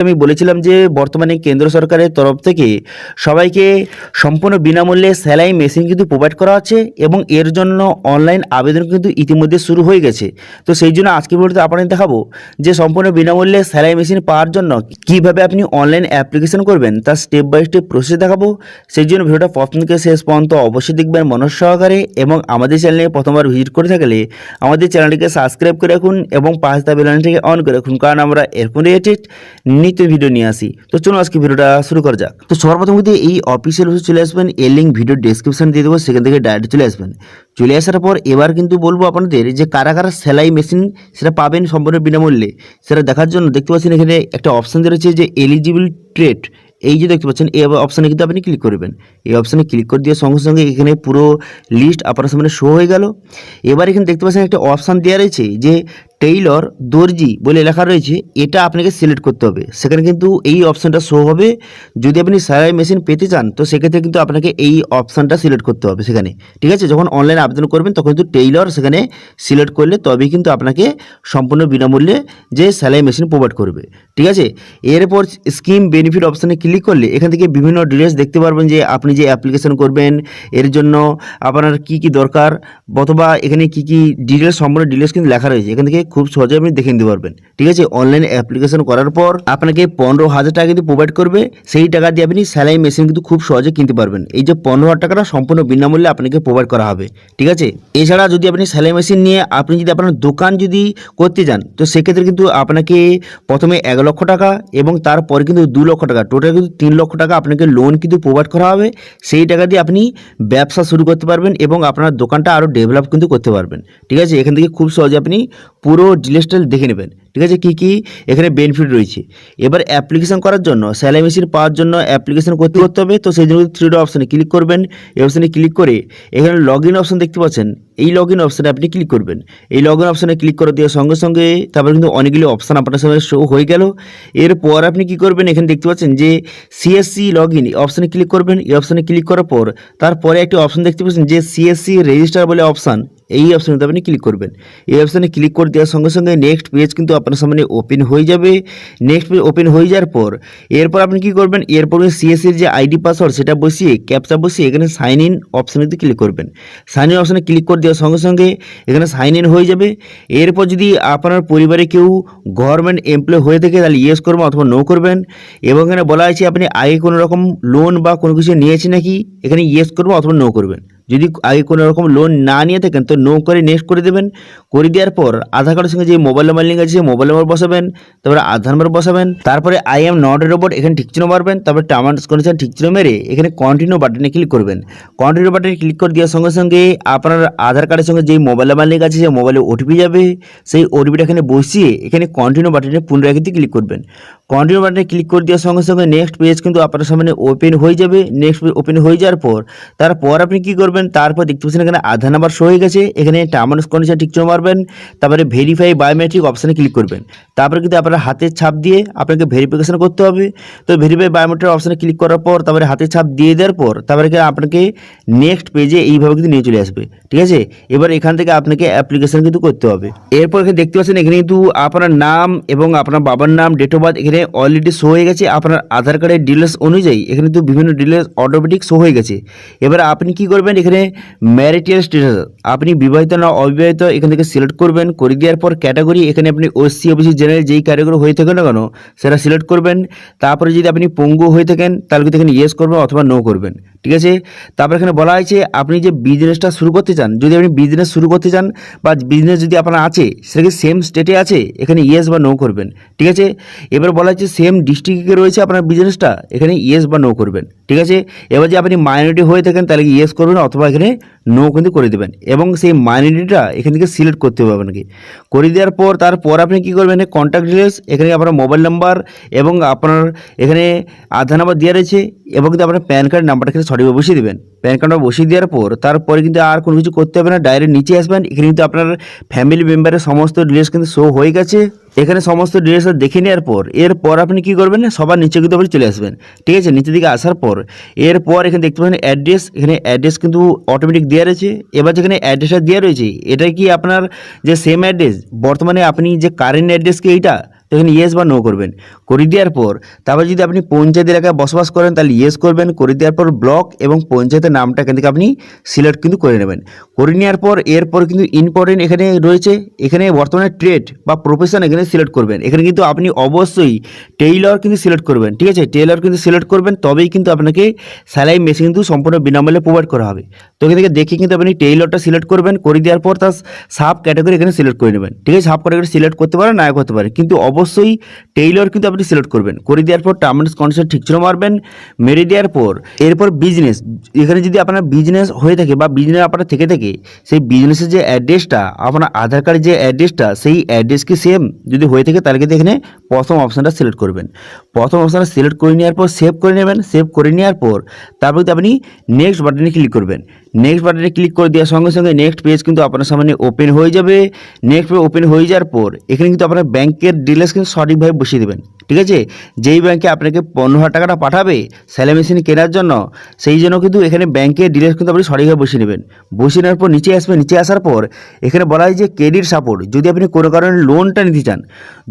আমি বলেছিলাম যে বর্তমানে কেন্দ্র সরকারের তরফ থেকে সবাইকে সম্পূর্ণ বিনামূল্যে সেলাই মেশিন কিন্তু প্রোভাইড করা হচ্ছে এবং এর জন্য অনলাইন আবেদন কিন্তু ইতিমধ্যে শুরু হয়ে গেছে। তো সেই জন্য আজকে ভিডিওতে আপনাদের দেখাবো যে সম্পূর্ণ বিনামূল্যে সেলাই মেশিন পাওয়ার জন্য কিভাবে আপনি অনলাইন অ্যাপ্লিকেশন করবেন তার স্টেপ বাই স্টেপ প্রসেস দেখাবো। সেই জন্য ভিডিওটা প্রথম থেকে শেষ পর্যন্ত অবশ্যই দেখবেন মনোযোগ সহকারে এবং আমাদের চ্যানেলে প্রথমবার ভিজিট করে থাকলে আমাদের চ্যানেলটিকে সাবস্ক্রাইব করে রাখুন এবং পাশে থাকা বেল আইকনটিকে অন করে রাখুন, কারণ আমরা এরকম রিলেটেড নিত্য ভিডিও নিয়ে আসি। তো চলুন আজকে ভিডিওটা শুরু করা যাক। তো সর্বপ্রথম কিন্তু এই অফিসিয়াল ওয়েবসাইটে চলে আসবেন, এর লিঙ্ক ভিডিও ডেসক্রিপশন দিয়ে দেবো, সেখান থেকে ডাইরেক্ট চলে আসবেন। চলে আসার পর এবার কিন্তু বলবো আপনাদের যে কারা কারা সেলাই মেশিন সেটা পাবেন সম্পূর্ণ বিনামূল্যে, সেটা দেখার জন্য দেখতে পাচ্ছেন এখানে একটা অপশান দেওয়া রয়েছে যে এলিজিবল ট্রেড। এই যে দেখতে পাচ্ছেন এই অপশানে কিন্তু আপনি ক্লিক করবেন। এই অপশানে ক্লিক করে দেওয়ার সঙ্গে সঙ্গে এখানে পুরো লিস্ট আপনার সামনে শো হয়ে গেল। এবার এখানে দেখতে পাচ্ছেন একটা অপশান দেওয়া রয়েছে যে টেইলর দর্জি বলে লেখা রয়েছে, এটা আপনাকে সিলেক্ট করতে হবে। সেখানে কিন্তু এই অপশানটা শো হবে। যদি আপনি সেলাই মেশিন পেতে চান তো সেক্ষেত্রে কিন্তু আপনাকে এই অপশানটা সিলেক্ট করতে হবে সেখানে, ঠিক আছে। যখন অনলাইন আবেদন করবেন তখন কিন্তু টেইলর সেখানে সিলেক্ট করলে তবেই কিন্তু আপনাকে সম্পূর্ণ বিনামূল্যে যে সেলাই মেশিন প্রোভাইড করবে, ঠিক আছে। এরপর স্কিম বেনিফিট অপশানে ক্লিক করলে এখান থেকে বিভিন্ন ডিটেলস দেখতে পারবেন যে আপনি যে অ্যাপ্লিকেশন করবেন এর জন্য আপনার কি কি দরকার, অথবা এখানে কি কি ডিটেলস সম্পূর্ণ ডিটেলস কিন্তু লেখা রয়েছে। এখান থেকে খুব সহজে আপনি দেখে নিতে পারবেন, ঠিক আছে। অনলাইন অ্যাপ্লিকেশন করার পর আপনাকে 15,000 টাকা কিন্তু প্রোভাইড করবে। সেই টাকা দিয়ে আপনি সেলাই মেশিন কিন্তু খুব সহজে কিনতে পারবেন। এই যে 15,000 টাকাটা সম্পূর্ণ বিনামূল্যে আপনাকে প্রোভাইড করা হবে, ঠিক আছে। এছাড়া যদি আপনি সেলাই মেশিন নিয়ে আপনি যদি আপনার দোকান যদি করতে যান তো সেক্ষেত্রে কিন্তু আপনাকে প্রথমে 1 লক্ষ টাকা এবং তারপরে কিন্তু 2 লক্ষ টাকা, টোটাল কিন্তু 3 লক্ষ টাকা আপনাকে লোন কিন্তু প্রোভাইড করা হবে। সেই টাকা দিয়ে আপনি ব্যবসা শুরু করতে পারবেন এবং আপনার দোকানটা আরও ডেভেলপ কিন্তু করতে পারবেন, ঠিক আছে। এখান থেকে খুব সহজে আপনি পুরো ডিটেলসটা দেখে নেবেন, ঠিক আছে, কী কী এখানে বেনিফিট রয়েছে। এবার অ্যাপ্লিকেশন করার জন্য সেলাই মেশিন পাওয়ার জন্য অ্যাপ্লিকেশন করতে হবে। তো সেই জন্য 3 অপশানে ক্লিক করবেন। এই অপশানে ক্লিক করে এখানে লগ ইন অপশান দেখতে পাচ্ছেন, এই লগ ইন অপশানে আপনি ক্লিক করবেন। এই লগ ইন অপশানে ক্লিক করে দেওয়ার সঙ্গে সঙ্গে তারপরে কিন্তু অনেকগুলি অপশান আপনার সামনে শো হয়ে গেল। এরপর আপনি কি করবেন, এখানে দেখতে পাচ্ছেন যে সিএসসি লগ ইন অপশানে ক্লিক করবেন। এই অপশানে ক্লিক করার পর তারপরে একটি অপশান দেখতে পাচ্ছেন যে সিএসসি রেজিস্টার বলে অপশান, এই অপশানে আপনি ক্লিক করবেন। এই অপশানে ক্লিক করে দেওয়ার সঙ্গে সঙ্গে নেক্সট পেজ কিন্তু আপনার সামনে ওপেন হয়ে যাবে। নেক্সট পেজ ওপেন হয়ে যাওয়ার পর এরপর আপনি কি করবেন, এরপর সিএসসির যে আইডি পাসওয়ার্ড সেটা বসিয়ে ক্যাপচা বসিয়ে এখানে সাইন ইন অপশানে ক্লিক করবেন। সাইন ইন অপশানে ক্লিক করে দেওয়ার সঙ্গে সঙ্গে এখানে সাইন ইন হয়ে যাবে। এরপর যদি আপনার পরিবারে কেউ গভর্নমেন্ট এমপ্লয় হয়ে থাকে তাহলে ইয়েস করবেন অথবা নো করবেন। এবং এখানে বলা আছে আপনি আগে কোনো রকম লোন বা কোনো কিছু নিয়েছেন নাকি, এখানে ইয়েস করবেন অথবা নো করবেন। যদি আগে কোনো রকম লোন না নিয়ে থাকেন তো নো করে নেক্সট করে দেবেন। করে দেওয়ার পর আধার কার্ডের সঙ্গে যে মোবাইল নাম্বার লিঙ্ক আছে সেই মোবাইল নাম্বার বসাবেন, তারপরে আধার নাম্বার বসাবেন, তারপরে I am not a robot এখানে ঠিক চিহ্ন মারবেন, তারপরে টার্ম অ্যান্ড কন্ডিশন ঠিক চিহ্ন মেরে এখানে কন্টিনিউ বাটনে ক্লিক করবেন। কন্টিনিউ বাটনে ক্লিক করে দেওয়ার সঙ্গে সঙ্গে আপনার আধার কার্ডের সঙ্গে যেই মোবাইল নাম্বার লিঙ্ক আছে সেই মোবাইলে ওটিপি যাবে। সেই ওটিপিটা এখানে বসিয়ে এখানে কন্টিনিউ বাটনে পুনরায় ক্লিক করবেন। কন্টিনিউ বাটনে ক্লিক করে দেওয়ার সঙ্গে সঙ্গে নেক্সট পেজ কিন্তু আপনার সামনে ওপেন হয়ে যাবে। নেক্সট পেজ ওপেন হয়ে যাওয়ার পর তারপর আপনি কি করবেন, তারপর দেখতে পাচ্ছেন এখানে আধার নাম্বার শো হয়ে গেছে। এখানে টার্ম অ্যান্ড কন্ডিশন ঠিক চিহ্ন মারবেন, তারপরে ভেরিফাই বায়োমেট্রিক অপশানে ক্লিক করবেন। তারপরে কিন্তু আপনার হাতের ছাপ দিয়ে আপনাকে ভেরিফিকেশন করতে হবে। তো ভেরিফাই বায়োমেট্রিক অপশানে ক্লিক করার পর তারপরে হাতের ছাপ দিয়ে দেওয়ার পর তারপরে আপনাকে নেক্সট পেজে এইভাবে কিন্তু নিয়ে চলে আসবে, ঠিক আছে। এবার এখান থেকে আপনাকে অ্যাপ্লিকেশন কিন্তু করতে হবে। এরপর এখানে দেখতে পাচ্ছেন এখানে কিন্তু আপনার নাম এবং আপনার বাবার নাম, ডেট অফ বার্থ এখানে অলরেডি শো হয়ে গেছে। আপনার আধার কার্ডের ডিটেলস অনুযায়ী এখানে কিন্তু বিভিন্ন ডিটেলস অটোমেটিক শো হয়ে গেছে। এবার আপনি কি করবেন, এখানে ম্যারিটাল স্ট্যাটাস আপনি বিবাহিত না অবিবাহিত এখান থেকে সিলেক্ট করবেন। করে দেওয়ার পর ক্যাটাগরি এখানে আপনি ওসি ওবিসি জেনারেল যেই ক্যাটাগরি হয়ে থাকেন না কেন সেটা সিলেক্ট করবেন। তারপরে যদি আপনি পঙ্গু হয়ে থাকেন তাহলে কিন্তু এখানে ইয়েস করবেন অথবা নো করবেন, ঠিক আছে। তারপর এখানে বলা হয়েছে আপনি যে বিজনেসটা শুরু করতে চান, যদি আপনি বিজনেস শুরু করতে চান বা বিজনেস যদি আপনার আছে সেটা কি সেম স্টেটে আছে এখানে ইয়েস বা নো করবেন, ঠিক আছে। এবার বলা হচ্ছে সেম ডিস্ট্রিক্টে রয়েছে আপনার বিজনেসটা, এখানে ইয়েস বা নো করবেন, ঠিক আছে। এবার যে আপনি মাইনরিটি হয়ে থাকেন তাহলে ইয়েস করবেন অথবা এখানে নো কিন্তু করে দেবেন এবং সেই মাইনরিটিটা এখান থেকে সিলেক্ট করতে হবে আপনাকে। করে দেওয়ার পর তারপর আপনি কী করবেন, কন্ট্যাক্ট ডিটেলস এখানে আপনার মোবাইল নাম্বার এবং আপনার এখানে আধার নাম্বার দেওয়া রয়েছে এবং কিন্তু আপনার প্যান কার্ড নাম্বারটা এখানে সঠিকভাবে বসিয়ে দেবেন। প্যান কার্ডটা বসিয়ে দেওয়ার পর তারপরে কিন্তু আর কোনো কিছু করতে হবে না, ডাইরেক্ট নিচে আসবেন। এখানে কিন্তু আপনার ফ্যামিলি মেম্বারের সমস্ত ডিটেলস কিন্তু শো হয়ে গেছে। এখানে সমস্ত ডিটেলস দেখে নেওয়ার পর এরপর আপনি কী করবেন, সবার নিচে কিন্তু আপনি চলে আসবেন, ঠিক আছে। নিচের দিকে আসার পর এরপর এখানে দেখতে পাবেন অ্যাড্রেস, এখানে অ্যাড্রেস কিন্তু অটোমেটিক দেওয়া রয়েছে। এবার যেখানে অ্যাড্রেসটা দেওয়া রয়েছে এটা কি আপনার যে সেম অ্যাড্রেস বর্তমানে আপনি যে কারেন্ট অ্যাড্রেস কি এইটা, তো এখানে ইয়েস বা নো করবেন। করে দেওয়ার পর তারপর যদি আপনি পঞ্চায়েত এলাকায় বসবাস করেন তাহলে ইয়েস করবেন। করে দেওয়ার পর ব্লক এবং পঞ্চায়েতের নামটা এখান থেকে আপনি সিলেক্ট কিন্তু করে নেবেন। করে নেওয়ার পর এরপর কিন্তু ইম্পর্টেন্ট এখানে রয়েছে, এখানে বর্তমানে ট্রেড বা প্রফেশন এখানে সিলেক্ট করবেন। এখানে কিন্তু আপনি অবশ্যই টেইলর কিন্তু সিলেক্ট করবেন, ঠিক আছে? টেইলর কিন্তু সিলেক্ট করবেন, তবেই কিন্তু আপনাকে সেলাই মেশিন কিন্তু সম্পূর্ণ বিনামূল্যে প্রোভাইড করা হবে। তো এখান থেকে দেখে কিন্তু আপনি টেইলরটা সিলেক্ট করবেন। করে দেওয়ার পর তার সাব ক্যাটাগরি এখানে সিলেক্ট করে নেবেন, ঠিক আছে? সাব ক্যাটাগরি সিলেক্ট করতে পারেন, না করতে পারেন, কিন্তু অবশ্যই টেইলর কিন্তু আপনি সিলেক্ট করবেন। করে দেওয়ার পর টার্ম অ্যান্ড কন্ডিশন ঠিক ছিল মারবেন। মেরে দেওয়ার পর এরপর বিজনেস, এখানে যদি আপনার বিজনেস হয়ে থাকে বা বিজনেস আপনার থেকে থাকে, সেই বিজনেসের যে অ্যাড্রেসটা আপনার আধার কার্ডের যে অ্যাড্রেসটা সেই অ্যাড্রেস কি সেম যদি হয়ে থাকে তাহলে কিন্তু এখানে প্রথম অপশানটা সিলেক্ট করবেন। প্রথম অপশানটা সিলেক্ট করে নেওয়ার পর সেভ করে নেবেন। সেভ করে নেওয়ার পর তারপর কিন্তু আপনি নেক্সট বাটনে ক্লিক করবেন। নেক্সট বাটনে ক্লিক করে দেওয়ার সঙ্গে সঙ্গে নেক্সট পেজ কিন্তু আপনার সামনে ওপেন হয়ে যাবে। নেক্সট পেজ ওপেন হয়ে যাওয়ার পর এখানে কিন্তু আপনার ব্যাংকের ডিটেলস কিন্তু সঠিকভাবে বসিয়ে দেবেন, ঠিক আছে? যেই ব্যাংকে আপনাকে 15,000 টাকাটা পাঠাবে সেলাই মেশিন কেনার জন্য, সেই জন্য কিন্তু এখানে ব্যাংকের ডিটেলস কিন্তু আপনি সঠিকভাবে বসিয়ে নেবেন। বসিয়ে নেওয়ার পর নিচে আসবেন। নিচে আসার পর এখানে বলা হয় যে ক্রেডিট সাপোর্ট, যদি আপনি কোনো কারণে লোনটা নিতে চান,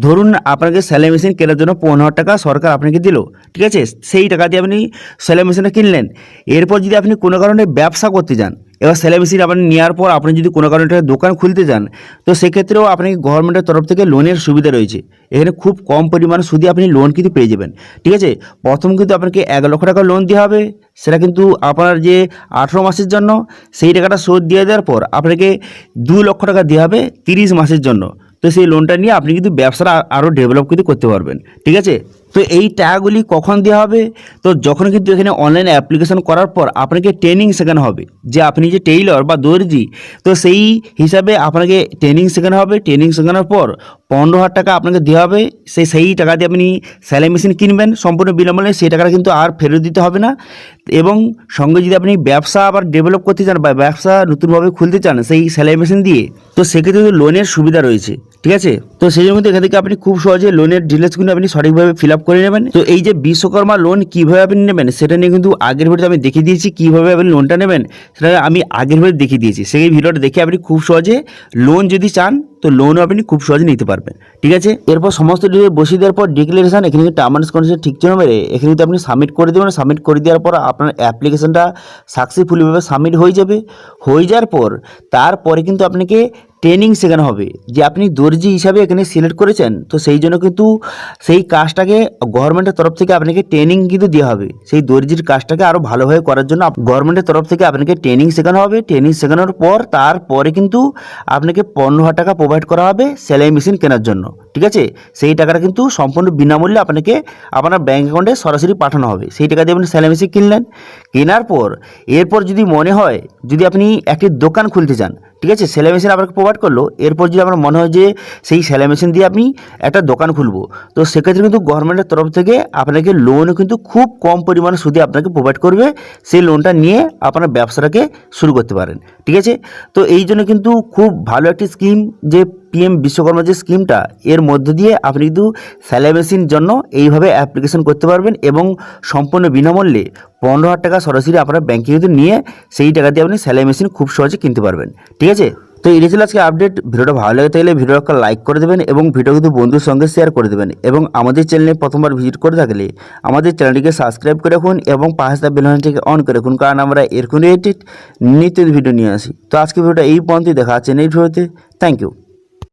ধরুন আপনাকে সেলাই মেশিন কেনার জন্য 15,000 টাকা সরকার আপনাকে দিল, ঠিক আছে? সেই টাকা দিয়ে আপনি সেলাই মেশিনটা কিনলেন। এরপর যদি আপনি কোনো কারণে ব্যবসা করতে যান, এবার সেলাই মেশিন আপনি নেওয়ার পর আপনি যদি কোনো কারণে একটা দোকান খুলতে যান, তো সেক্ষেত্রেও আপনাকে গভর্নমেন্টের তরফ থেকে লোনের সুবিধা রয়েছে। এখানে খুব কম পরিমাণ সুদে আপনি লোন কিন্তু পেয়ে যাবেন, ঠিক আছে? প্রথম কিন্তু আপনাকে 1 লক্ষ টাকা লোন দেওয়া হবে, সেটা কিন্তু আপনার যে 18 মাসের জন্য, সেই টাকাটা শোধ দিয়ে দেওয়ার পর আপনাকে 2 লক্ষ টাকা দেওয়া হবে 30 মাসের জন্য। তো সেই লোনটা নিয়ে আপনি কিন্তু ব্যবসাটা আরও ডেভেলপ কিন্তু করতে পারবেন, ঠিক আছে? তো এই টাকাগুলি কখন দেওয়া হবে? তো যখন কিন্তু এখানে অনলাইন অ্যাপ্লিকেশন করার পর আপনাকে ট্রেনিং শেখানো হবে যে আপনি যে টেইলর বা দর্জি, তো সেই হিসাবে আপনাকে ট্রেনিং শেখানো হবে। ট্রেনিং শেখানোর পর 15,000 টাকা আপনাকে দেওয়া হবে। সেই টাকা দিয়ে আপনি সেলাই মেশিন কিনবেন সম্পূর্ণ বিনামূল্যে, সেই টাকাটা কিন্তু আর ফেরত দিতে হবে না। এবং সঙ্গে যদি আপনি ব্যবসা আবার ডেভেলপ করতে চান বা ব্যবসা নতুনভাবে খুলতে চান সেই সেলাই মেশিন দিয়ে, তো সেক্ষেত্রে কিন্তু লোনের সুবিধা রয়েছে, ঠিক আছে? তো সেই জন্য কিন্তু এখান থেকে আপনি খুব সহজে লোনের ডিটেলসগুলো আপনি সঠিকভাবে ফিল আপ করে নেবেন। তো এই যে বিশ্বকর্মা লোন কীভাবে আপনি নেবেন সেটা নিয়ে কিন্তু আগের ভিডিওতে আমি দেখিয়ে দিয়েছি, কীভাবে আপনি লোনটা নেবেন সেটা আমি আগের ভিডিওতে দেখিয়ে দিয়েছি। সেই ভিডিওটা দেখে আপনি খুব সহজে লোন যদি চান তো লোনও আপনি খুব সহজে নিতে পারবেন, ঠিক আছে? এরপর সমস্ত ডিটেল বসিয়ে দেওয়ার পর ডিক্লারেশন, এখানে কিন্তু টার্ম অ্যান্ড কন্ডিশন ঠিক ছিল মেরে এখানে কিন্তু আপনি সাবমিট করে দেবেন। সাবমিট করে দেওয়ার পর আপনার অ্যাপ্লিকেশনটা সাকসেসফুলিভাবে সাবমিট হয়ে যাবে। হয়ে যাওয়ার পর তারপরে কিন্তু আপনাকে ট্রেনিং শেখানো হবে যে আপনি দর্জি হিসাবে এখানে সিলেক্ট করেছেন, তো সেই জন্য কিন্তু সেই কাজটাকে গভর্নমেন্টের তরফ থেকে আপনাকে ট্রেনিং কিন্তু দেওয়া হবে। সেই দর্জির কাজটাকে আরও ভালোভাবে করার জন্য গভর্নমেন্টের তরফ থেকে আপনাকে ট্রেনিং শেখানো হবে। ট্রেনিং শেখানোর পর তারপরে কিন্তু আপনাকে 15,000 টাকা প্রোভাইড করা হবে সেলাই মেশিন কেনার জন্য, ঠিক আছে? সেই টাকাটা কিন্তু সম্পূর্ণ বিনামূল্যে আপনাকে আপনার ব্যাঙ্ক অ্যাকাউন্টে সরাসরি পাঠানো হবে। সেই টাকা দিয়ে আপনি সেলাই মেশিন কিনলেন। কেনার পর এরপর যদি মনে হয় যদি আপনি একটি দোকান খুলতে চান, ঠিক আছে? সেলাই মেশিন আপনাকে প্রোভাইড করলো, এরপর যদি আপনার মনে হয় যে সেই সেলাই মেশিন দিয়ে আপনি একটা দোকান খুলবো, তো সেক্ষেত্রে কিন্তু গভর্নমেন্টের তরফ থেকে আপনাকে লোনও কিন্তু খুব কম পরিমাণে সুদে আপনাকে প্রোভাইড করবে। সেই লোনটা নিয়ে আপনার ব্যবসাটাকে শুরু করতে পারেন, ঠিক আছে? তো এই জন্য কিন্তু খুব ভালো একটি স্কিম যে পিএম বিশ্বকর্মা যে স্কিমটা, এর মধ্য দিয়ে আপনি কিন্তু সেলাই মেশিন জন্য এইভাবে অ্যাপ্লিকেশন করতে পারবেন এবং সম্পূর্ণ বিনামূল্যে 15,000 টাকা সরাসরি আপনার ব্যাংকে কিন্তু নিয়ে সেই টাকা দিয়ে আপনি সেলাই মেশিন খুব সহজে কিনতে পারবেন, ঠিক আছে? তো এই ছিল আজকে আপডেট। ভিডিওটা ভালো লাগে থাকলে ভিডিওটা লাইক করে দেবেন এবং ভিডিও কিন্তু বন্ধুর সঙ্গে শেয়ার করে দেবেন। এবং আমাদের চ্যানেলে প্রথমবার ভিজিট করে থাকলে আমাদের চ্যানেলটিকে সাবস্ক্রাইব করে রাখুন এবং পাশে বেল আইকনটিকে অন করে রাখুন, কারণ আমরা এরকম রিলেটেড নিত্য ভিডিও নিয়ে আসি। তো আজকে ভিডিওটা এই পর্যন্তই, দেখা আছে নেক্সট ভিডিওতে। Thank you.